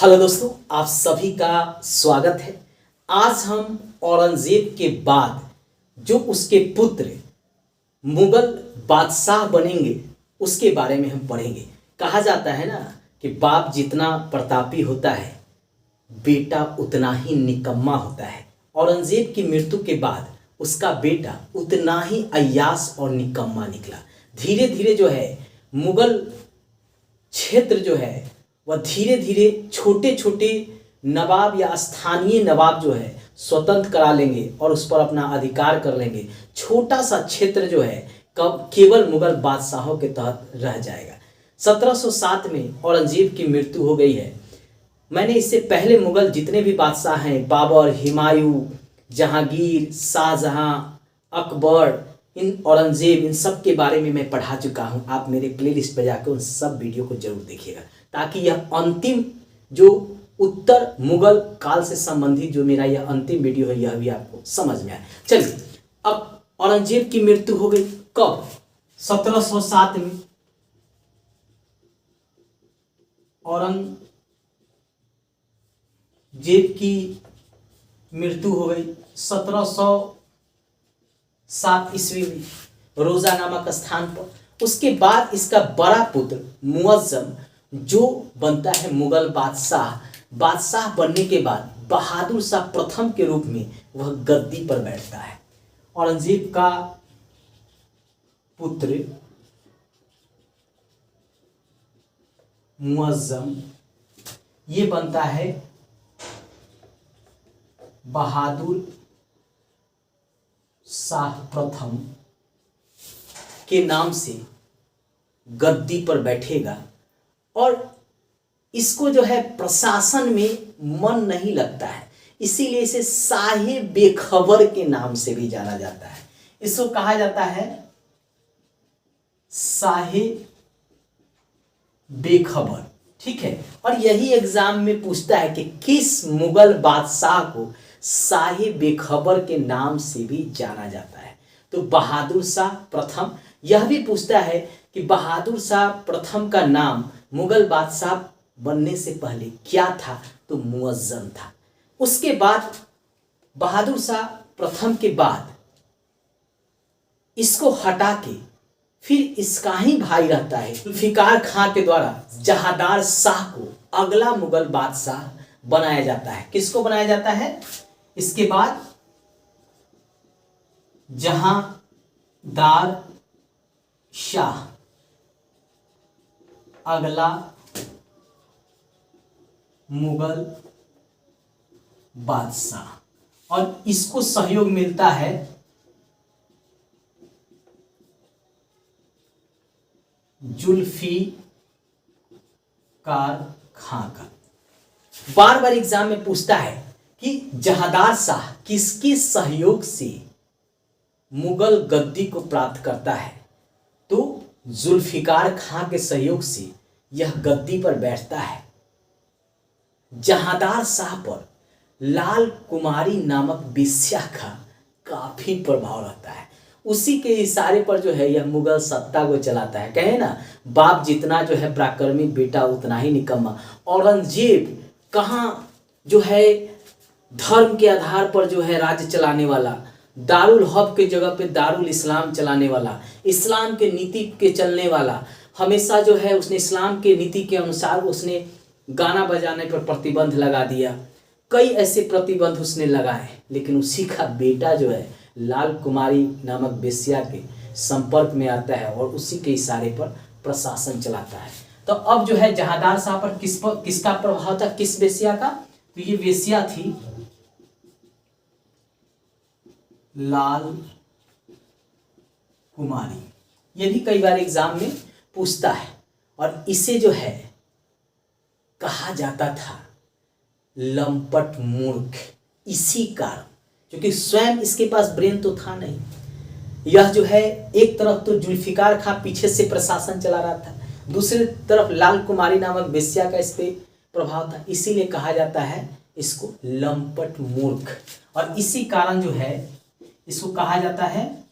Hello दोस्तों, आप सभी का स्वागत है। आज हम औरंगजेब के बाद जो उसके पुत्र मुगल बादशाह बनेंगे उसके बारे में हम पढ़ेंगे। कहा जाता है ना कि बाप जितना प्रतापी होता है बेटा उतना ही निकम्मा होता है। औरंगजेब की मृत्यु के बाद उसका बेटा उतना ही अय्याश और निकम्मा निकला। धीरे धीरे जो है मुगल क्षेत्र जो है वह धीरे धीरे छोटे छोटे नवाब या स्थानीय नवाब जो है स्वतंत्र करा लेंगे और उस पर अपना अधिकार कर लेंगे। छोटा सा क्षेत्र जो है केवल मुगल बादशाहों के तहत रह जाएगा। 1707 में औरंगजेब की मृत्यु हो गई है। मैंने इससे पहले मुगल जितने भी बादशाह हैं, बाबर, हुमायूं, जहांगीर, शाहजहां, अकबर, इन औरंगजेब, इन सब के बारे में मैं पढ़ा चुका हूं। आप मेरे प्लेलिस्ट पर जाकर उन सब वीडियो को जरूर देखिएगा ताकि यह अंतिम जो उत्तर मुगल काल से संबंधित जो मेरा यह अंतिम वीडियो है यह भी आपको समझ में आए। चलिए, अब औरंगजेब की मृत्यु हो गई कब? 1707 में औरंगजेब की मृत्यु हो गई 1707 ईस्वी में रोजा नामक स्थान पर। उसके बाद इसका बड़ा पुत्र मुअज्जम जो बनता है मुगल बादशाह। बादशाह बनने के बाद बहादुर शाह प्रथम के रूप में वह गद्दी पर बैठता है। औरंगजेब का पुत्र मुअज्जम ये बनता है बहादुर शाह प्रथम के नाम से गद्दी पर बैठेगा और इसको जो है प्रशासन में मन नहीं लगता है, इसीलिए इसे शाहे बेखबर के नाम से भी जाना जाता है। इसको कहा जाता है शाहे बेखबर, ठीक है। और यही एग्जाम में पूछता है कि किस मुगल बादशाह को शाहे बेखबर के नाम से भी जाना जाता है। तो बहादुर शाह प्रथम। यह भी पूछता है कि बहादुर शाह प्रथम का नाम मुगल बादशाह बनने से पहले क्या था? तो मुअज्जम था। उसके बाद बहादुर शाह प्रथम के बाद इसको हटा के फिर इसका ही भाई रहता है जुल्फिकार खां के द्वारा जहादार शाह को अगला मुगल बादशाह बनाया जाता है। किसको बनाया जाता है? इसके बाद जहादार शाह अगला मुगल बादशाह और इसको सहयोग मिलता है जुल्फिकार खां का। बार बार एग्जाम में पूछता है कि जहादार शाह किसके सहयोग से मुगल गद्दी को प्राप्त करता है? तो जुल्फिकार खां के सहयोग से यह गद्दी पर बैठता है। जहादार शाह पर लाल कुमारी नामक वेश्या का काफी प्रभाव रहता है। उसी के इशारे पर जो है यह मुगल सत्ता को चलाता है। कहे ना, बाप जितना जो है पराक्रमी बेटा उतना ही निकम्मा। औरंगजेब कहाँ जो है धर्म के आधार पर जो है राज्य चलाने वाला, दारुल हक के जगह पे दारुल इस्लाम चलाने वाला, इस्लाम के नीति के चलने वाला, हमेशा जो है उसने इस्लाम के नीति के अनुसार उसने गाना बजाने पर प्रतिबंध लगा दिया। कई ऐसे प्रतिबंध उसने लगाए, लेकिन उसी का बेटा जो है लाल कुमारी नामक वेश्या के संपर्क में आता है और उसी के इशारे पर प्रशासन चलाता है। तो अब जो है जहादार शाह पर किसका प्रभाव था? किस वेश्या का? तो ये वेश्या थी लाल कुमारी। ये भी कई बार एग्जाम में पूछता है और इसे जो है कहा जाता था लंपट मूर्ख, इसी कारण, क्योंकि स्वयं इसके पास ब्रेन तो था नहीं। यह जो है एक तरफ तो जुल्फिकार खां पीछे से प्रशासन चला रहा था, दूसरी तरफ लाल कुमारी नामक वेश्या का इस पे प्रभाव था, इसीलिए कहा जाता है इसको लंपट मूर्ख। और इसी कारण जो है इसको कहा जाता है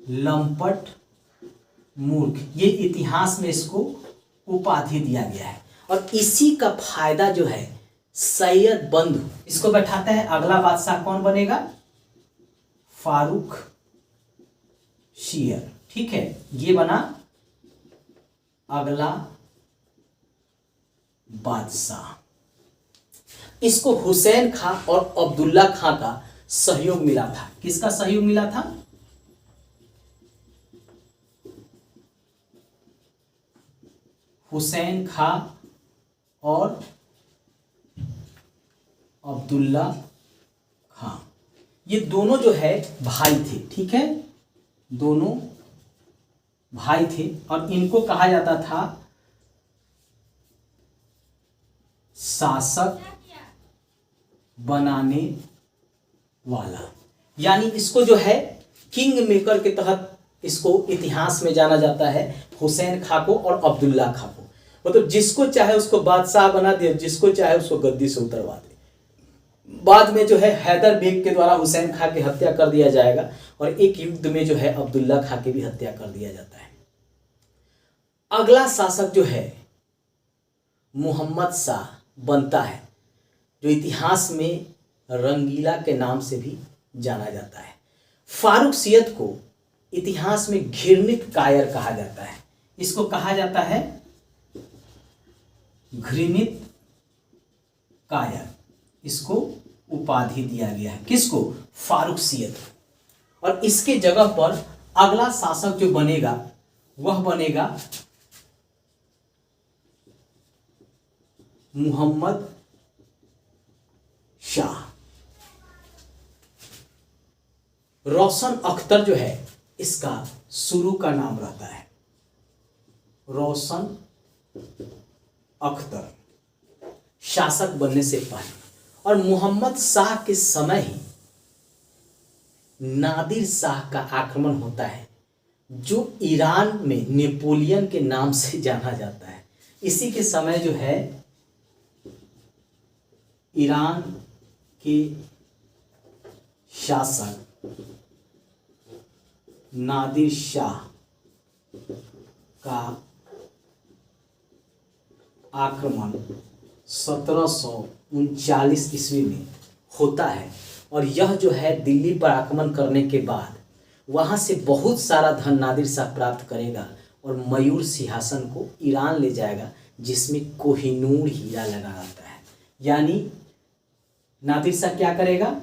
लंपट मूर्ख। ये इतिहास में इसको उपाधि दिया गया है। और इसी का फायदा जो है सैयद बंधु इसको बैठाता है। अगला बादशाह कौन बनेगा? फारूक शियर। ठीक है, ये बना अगला बादशाह। इसको हुसैन खां और अब्दुल्ला खां का सहयोग मिला था। किसका सहयोग मिला था? हुसैन खां और अब्दुल्ला खां। ये दोनों जो है भाई थे। ठीक है, दोनों भाई थे और इनको कहा जाता था शासक बनाने वाला। यानी इसको जो है किंग मेकर के तहत इसको इतिहास में जाना जाता है, हुसैन खां को और अब्दुल्ला खां को। मतलब जिसको चाहे उसको बादशाह बना दे, जिसको चाहे उसको गद्दी से उतरवा दे। बाद में जो है हैदर बेग के द्वारा हुसैन खां की हत्या कर दिया जाएगा और एक युद्ध में जो है अब्दुल्ला खां की भी हत्या कर दिया जाता है। अगला शासक जो है मोहम्मद शाह बनता है, जो इतिहास में रंगीला के नाम से भी जाना जाता है। फारूक सियद को इतिहास में घृणित कायर कहा जाता है। इसको कहा जाता है घृणित कायर। इसको उपाधि दिया गया है। किसको? फारूक सियद। और इसके जगह पर अगला शासक जो बनेगा वह बनेगा मोहम्मद शाह। रोशन अख्तर जो है इसका शुरू का नाम रहता है, रोशन अख्तर, शासक बनने से पहले। और मोहम्मद शाह के समय ही नादिर शाह का आक्रमण होता है, जो ईरान में नेपोलियन के नाम से जाना जाता है। इसी के समय जो है ईरान के शासक नादिर शाह का आक्रमण 1739 ईस्वी में होता है। और यह जो है दिल्ली पर आक्रमण करने के बाद वहाँ से बहुत सारा धन नादिर शाह प्राप्त करेगा और मयूर सिंहासन को ईरान ले जाएगा, जिसमें कोहिनूर हीरा लगा रहता है। यानी नादिर शाह क्या करेगा?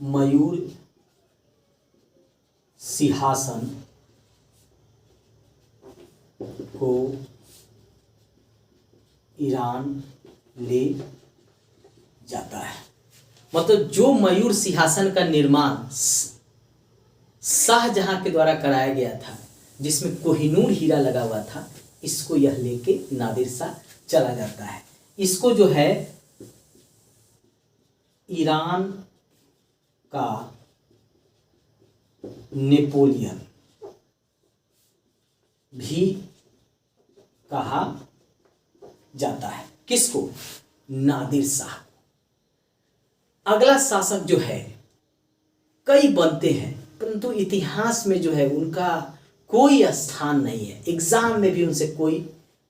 मयूर सिंहासन को ईरान ले जाता है। मतलब जो मयूर सिंहासन का निर्माण शाहजहां के द्वारा कराया गया था, जिसमें कोहिनूर हीरा लगा हुआ था, इसको यह लेके नादिर शाह चला जाता है। इसको जो है ईरान का नेपोलियन भी कहा जाता है। किसको? नादिर शाह। अगला शासक जो है कई बनते हैं, परंतु इतिहास में जो है उनका कोई स्थान नहीं है। एग्जाम में भी उनसे कोई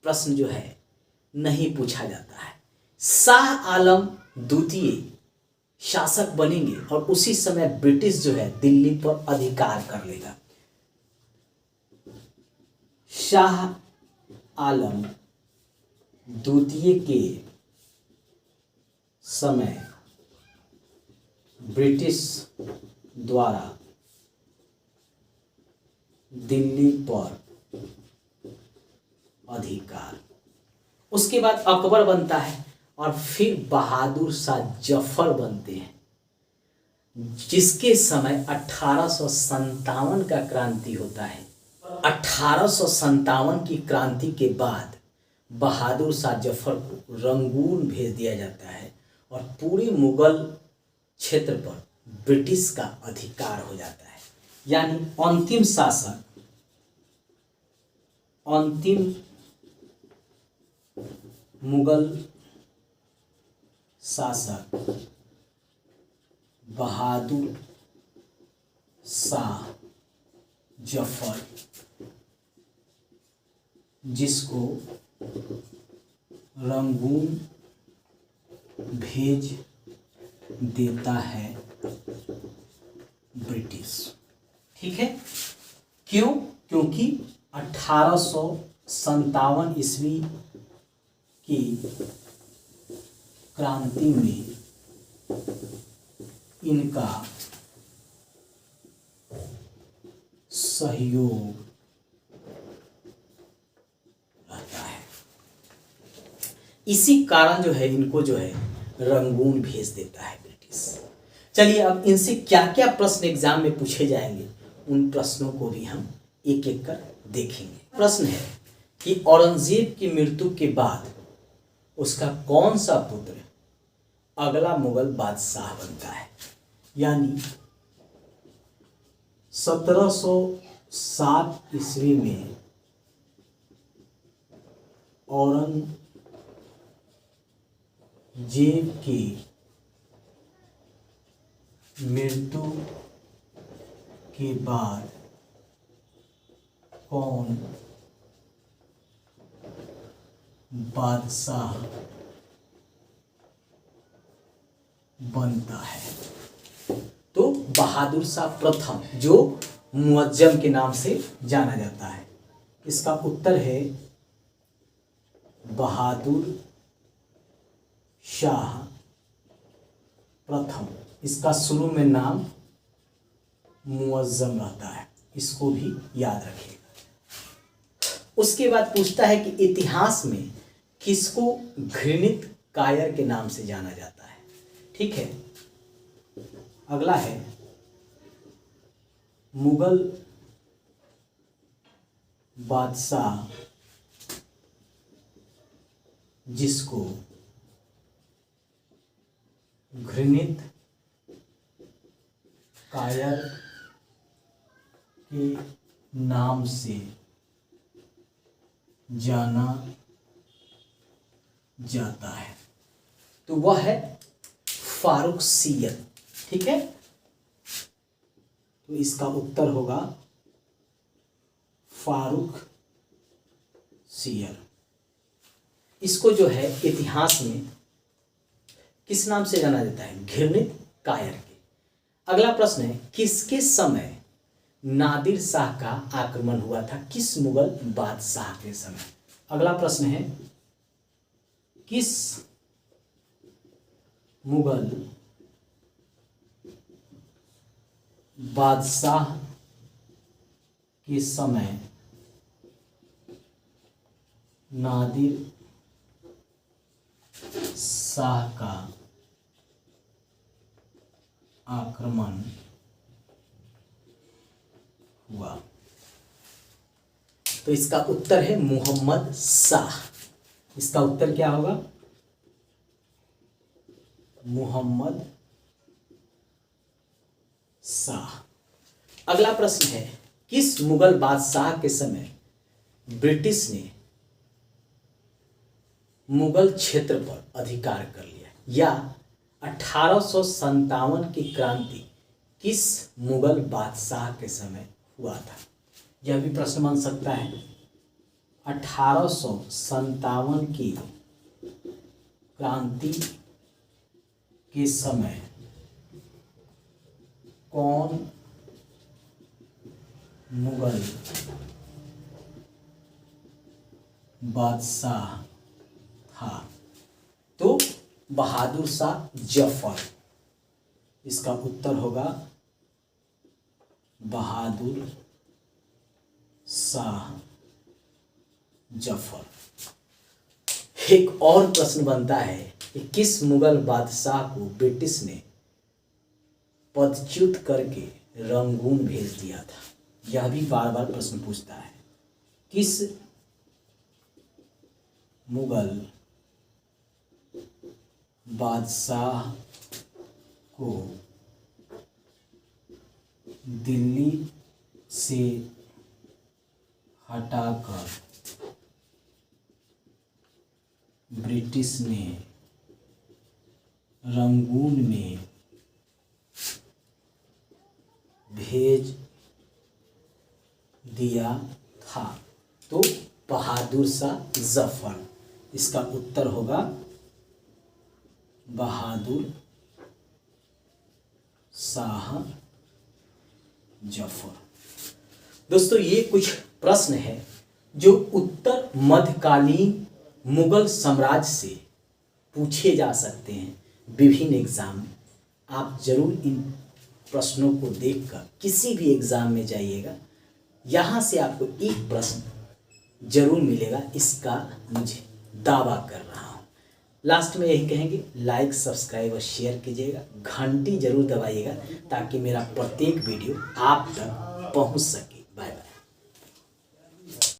प्रश्न जो है नहीं पूछा जाता है। शाह आलम द्वितीय शासक बनेंगे और उसी समय ब्रिटिश जो है दिल्ली पर अधिकार कर लेगा। शाह आलम द्वितीय के समय ब्रिटिश द्वारा दिल्ली पर अधिकार। उसके बाद अकबर बनता है और फिर बहादुर शाह जफर बनते हैं, जिसके समय 1857 का क्रांति होता है। 1857 की क्रांति के बाद बहादुर शाह जफर को रंगून भेज दिया जाता है और पूरे मुगल क्षेत्र पर ब्रिटिश का अधिकार हो जाता है। यानी अंतिम शासक, अंतिम मुगल शासक बहादुर शाह जफर, जिसको रंगून भेज देता है ब्रिटिश। ठीक है, क्यों? क्योंकि 1857 ईस्वी की क्रांति में इनका सहयोग रहता है। इसी कारण जो है इनको जो है रंगून भेज देता है ब्रिटिश। चलिए अब इनसे क्या क्या प्रश्न एग्जाम में पूछे जाएंगे उन प्रश्नों को भी हम एक एक कर देखेंगे। प्रश्न है कि औरंगजेब की मृत्यु के बाद उसका कौन सा पुत्र अगला मुगल बादशाह बनता है? यानी 1707 ईस्वी में औरंगजेब की मृत्यु के बाद कौन बादशाह बनता है? तो बहादुर शाह प्रथम, जो मुअज्जम के नाम से जाना जाता है। इसका उत्तर है बहादुर शाह प्रथम। इसका शुरू में नाम मुअज्जम रहता है, इसको भी याद रखिएगा। उसके बाद पूछता है कि इतिहास में किसको घृणित कायर के नाम से जाना जाता है? ठीक है, अगला है मुगल बादशाह जिसको घृणित कायर के नाम से जाना जाता है, तो वह है फारुखसियत। ठीक है, तो इसका उत्तर होगा फारुखसियत। इसको जो है इतिहास में किस नाम से जाना जाता है? घृणित कायर के। अगला प्रश्न है किसके समय नादिर शाह का आक्रमण हुआ था? किस मुगल बादशाह के समय? अगला प्रश्न है किस मुगल बादशाह के समय नादिर शाह का आक्रमण हुआ? तो इसका उत्तर है मोहम्मद शाह। इसका उत्तर क्या होगा? मोहम्मद शाह। अगला प्रश्न है किस मुगल बादशाह के समय ब्रिटिश ने मुगल क्षेत्र पर अधिकार कर लिया? या 1857 की क्रांति किस मुगल बादशाह के समय हुआ था? यह भी प्रश्न बन सकता है। 1857 की क्रांति के समय कौन मुगल बादशाह था? तो बहादुर शाह जफर। इसका उत्तर होगा बहादुर शाह जफर। एक और प्रश्न बनता है कि किस मुगल बादशाह को ब्रिटिश ने पदच्युत करके रंगून भेज दिया था? यह भी बार बार प्रश्न पूछता है। किस मुगल बादशाह को दिल्ली से हटाकर ब्रिटिश ने रंगून में भेज दिया था? तो बहादुर बहादुर शाह जफर। इसका उत्तर होगा बहादुर शाह जफर। दोस्तों ये कुछ प्रश्न है जो उत्तर मध्यकालीन मुगल साम्राज्य से पूछे जा सकते हैं विभिन्न एग्जाम में। आप जरूर इन प्रश्नों को देखकर किसी भी एग्जाम में जाइएगा, यहाँ से आपको एक प्रश्न जरूर मिलेगा, इसका मुझे दावा कर रहा हूँ। लास्ट में यही कहेंगे, लाइक सब्सक्राइब और शेयर कीजिएगा, घंटी जरूर दबाइएगा ताकि मेरा प्रत्येक वीडियो आप तक पहुँच सके।